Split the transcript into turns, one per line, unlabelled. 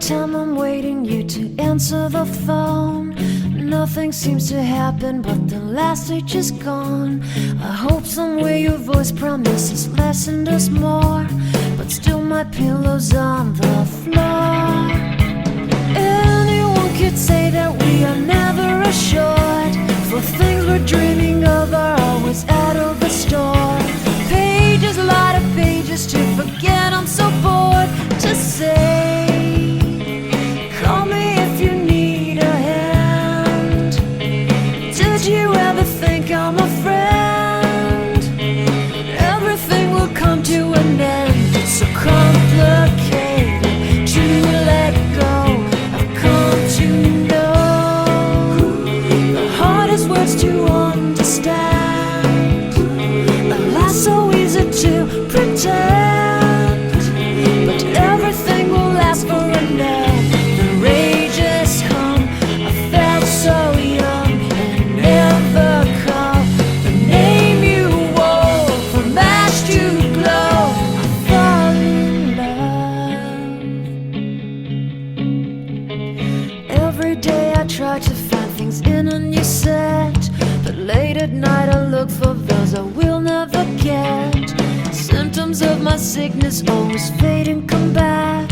time I'm waiting you to answer the phone. Nothing seems to happen, but the last stage is gone. I hope somewhere your voice promises less and us more, but still my pillow's on the floor. Anyone could say that we are never assured, for things we're dreaming of are always out of the store. Pages, a lot of pages to forget, I'm so bored to say. Call me if you need a hand. Did you ever think I'm a friend? Everything will come to an end. It's so complicated to let go. I've come to know the hardest words to understand. Life's so easy to pretend, but everything will last for a night. The rage is hung. I felt so young and never called the name you wore from ash to glow. I fall in love. Every day I try to find things in a new set, but late at night I look for those I will never get. Symptoms of my sickness always fade and come back.